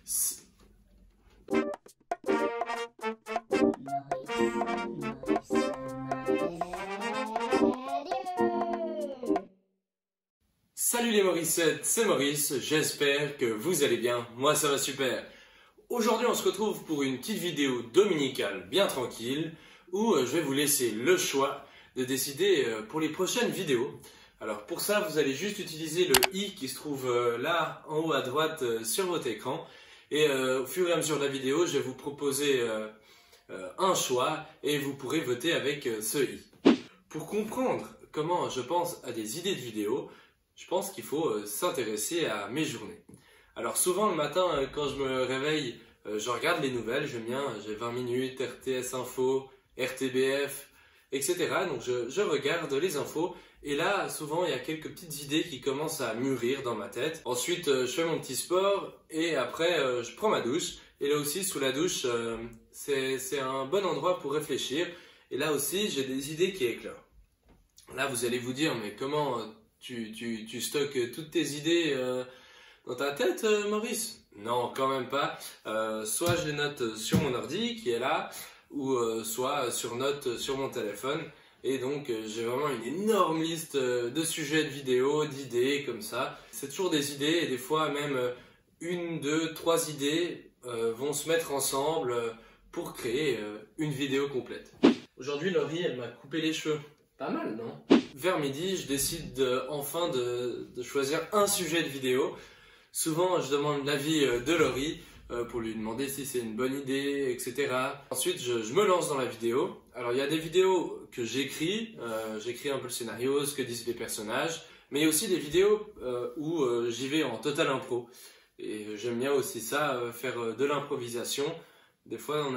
S- Salut les Morissettes, c'est Maurice, j'espère que vous allez bien, moi ça va super. Aujourd'hui on se retrouve pour une petite vidéo dominicale bien tranquille où je vais vous laisser le choix de décider pour les prochaines vidéos. Alors pour ça vous allez juste utiliser le i qui se trouve là en haut à droite sur votre écran et au fur et à mesure de la vidéo je vais vous proposer un choix et vous pourrez voter avec ce i. Pour comprendre comment je pense à des idées de vidéos, je pense qu'il faut s'intéresser à mes journées. Alors souvent le matin quand je me réveille, je regarde les nouvelles, j'aime bien, j'ai 20 minutes, RTS Info, RTBF, etc. Donc je regarde les infos et là souvent il y a quelques petites idées qui commencent à mûrir dans ma tête. Ensuite je fais mon petit sport et après je prends ma douche. Et là aussi sous la douche c'est un bon endroit pour réfléchir. Et là aussi j'ai des idées qui éclorent. Là vous allez vous dire mais comment tu stockes toutes tes idées dans ta tête, Maurice? Non, quand même pas. Soit je les note sur mon ordi qui est là, ou soit sur note sur mon téléphone. Et donc j'ai vraiment une énorme liste de sujets de vidéos, d'idées comme ça. C'est toujours des idées et des fois même une, deux, trois idées vont se mettre ensemble pour créer une vidéo complète. Aujourd'hui, Laurie, elle m'a coupé les cheveux. Pas mal, non? Vers midi, je décide enfin de choisir un sujet de vidéo. Souvent, je demande l'avis de Laurie pour lui demander si c'est une bonne idée, etc. Ensuite, je me lance dans la vidéo. Alors, il y a des vidéos que j'écris. J'écris un peu le scénario, ce que disent les personnages. Mais il y a aussi des vidéos où j'y vais en total impro. Et j'aime bien aussi ça, faire de l'improvisation. Des fois,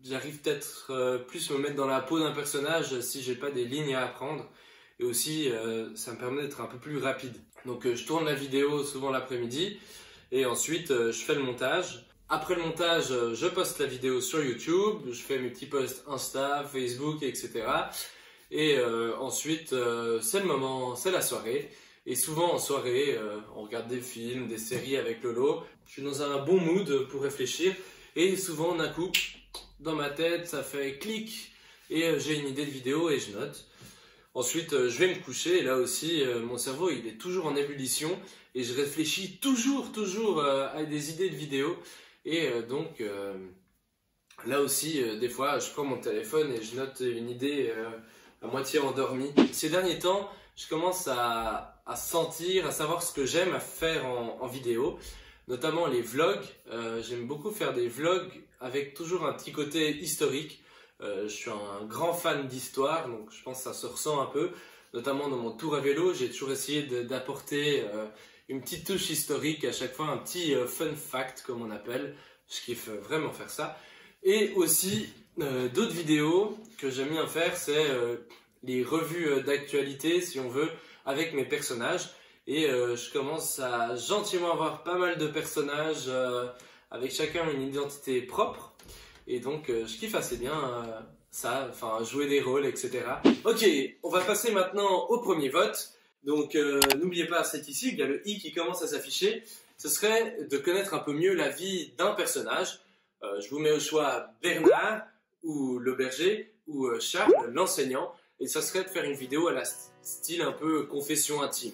j'arrive peut-être plus me mettre dans la peau d'un personnage si j'ai pas des lignes à apprendre. Et aussi, ça me permet d'être un peu plus rapide. Donc je tourne la vidéo souvent l'après-midi et ensuite je fais le montage. Après le montage, je poste la vidéo sur YouTube, je fais mes petits posts Insta, Facebook, etc. Et ensuite, c'est le moment, c'est la soirée. Et souvent en soirée, on regarde des films, des séries avec Lolo. Je suis dans un bon mood pour réfléchir. Et souvent, d'un coup, dans ma tête, ça fait clic et j'ai une idée de vidéo et je note. Ensuite, je vais me coucher et là aussi, mon cerveau il est toujours en ébullition et je réfléchis toujours à des idées de vidéo. Et donc, là aussi, des fois, je prends mon téléphone et je note une idée à moitié endormie. Ces derniers temps, je commence à sentir, à savoir ce que j'aime à faire en vidéo, notamment les vlogs. J'aime beaucoup faire des vlogs avec toujours un petit côté historique. Je suis un grand fan d'histoire, donc je pense que ça se ressent un peu. Notamment dans mon tour à vélo, j'ai toujours essayé d'apporter une petite touche historique, à chaque fois un petit fun fact comme on appelle. Je kiffe vraiment faire ça. Et aussi d'autres vidéos que j'aime bien faire, c'est les revues d'actualité si on veut, avec mes personnages. Et je commence à gentiment avoir pas mal de personnages avec chacun une identité propre. Et donc je kiffe assez bien ça, enfin jouer des rôles, etc. Ok, on va passer maintenant au premier vote. Donc n'oubliez pas, c'est ici, il y a le i qui commence à s'afficher. Ce serait de connaître un peu mieux la vie d'un personnage. Je vous mets au choix Bernard ou le berger ou Charles, l'enseignant. Et ça serait de faire une vidéo à la style un peu confession intime.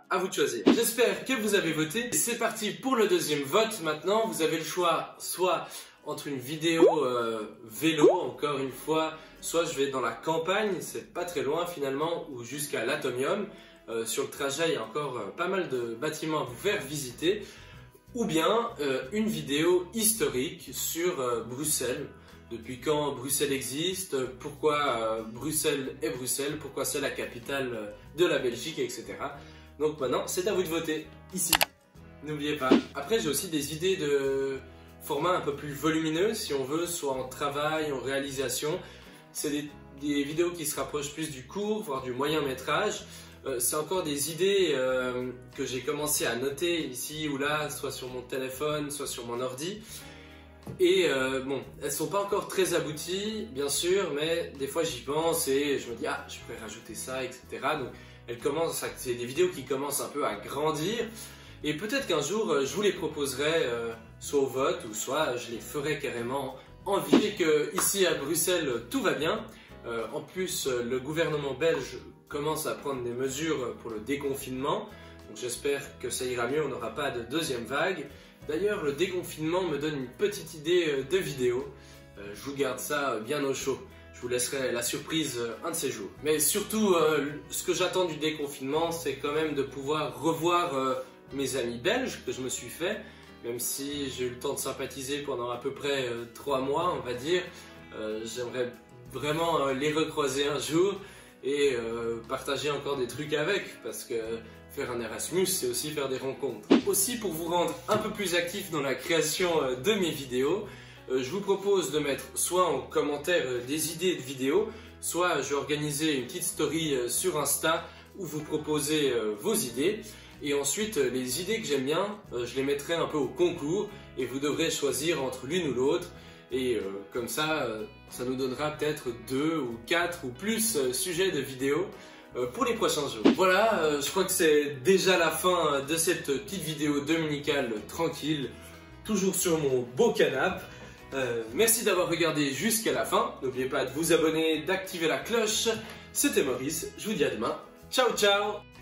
À vous de choisir. J'espère que vous avez voté. C'est parti pour le deuxième vote maintenant. Vous avez le choix soit entre une vidéo vélo, encore une fois, soit je vais dans la campagne, c'est pas très loin finalement, ou jusqu'à l'Atomium. Sur le trajet, il y a encore pas mal de bâtiments à vous faire visiter. Ou bien une vidéo historique sur Bruxelles. Depuis quand Bruxelles existe, pourquoi Bruxelles est Bruxelles, pourquoi c'est la capitale de la Belgique, etc. Donc maintenant, c'est à vous de voter, ici. N'oubliez pas. Après, j'ai aussi des idées de format un peu plus volumineux, si on veut, soit en travail, en réalisation. C'est des vidéos qui se rapprochent plus du court, voire du moyen métrage. C'est encore des idées que j'ai commencé à noter ici ou là, soit sur mon téléphone, soit sur mon ordi. Et bon, elles sont pas encore très abouties, bien sûr, mais des fois j'y pense et je me dis ah, je pourrais rajouter ça, etc. Donc c'est des vidéos qui commencent un peu à grandir Et peut-être qu'un jour je vous les proposerai soit au vote ou soit je les ferai carrément en vidéo. Et que ici à Bruxelles tout va bien. En plus le gouvernement belge commence à prendre des mesures pour le déconfinement. Donc j'espère que ça ira mieux, on n'aura pas de deuxième vague. D'ailleurs le déconfinement me donne une petite idée de vidéo. Je vous garde ça bien au chaud. Je vous laisserai la surprise un de ces jours. Mais surtout, ce que j'attends du déconfinement, c'est quand même de pouvoir revoir mes amis belges que je me suis fait. Même si j'ai eu le temps de sympathiser pendant à peu près 3 mois, on va dire. J'aimerais vraiment les recroiser un jour et partager encore des trucs avec. Parce que faire un Erasmus, c'est aussi faire des rencontres. Aussi, pour vous rendre un peu plus actif dans la création de mes vidéos, je vous propose de mettre soit en commentaire des idées de vidéos, soit je vais organiser une petite story sur Insta où vous proposez vos idées. Et ensuite, les idées que j'aime bien, je les mettrai un peu au concours et vous devrez choisir entre l'une ou l'autre. Et comme ça, ça nous donnera peut-être 2 ou 4 ou plus sujets de vidéos pour les prochains jours. Voilà, je crois que c'est déjà la fin de cette petite vidéo dominicale tranquille, toujours sur mon beau canapé. Merci d'avoir regardé jusqu'à la fin. N'oubliez pas de vous abonner, d'activer la cloche. C'était Maurice, je vous dis à demain. Ciao ciao.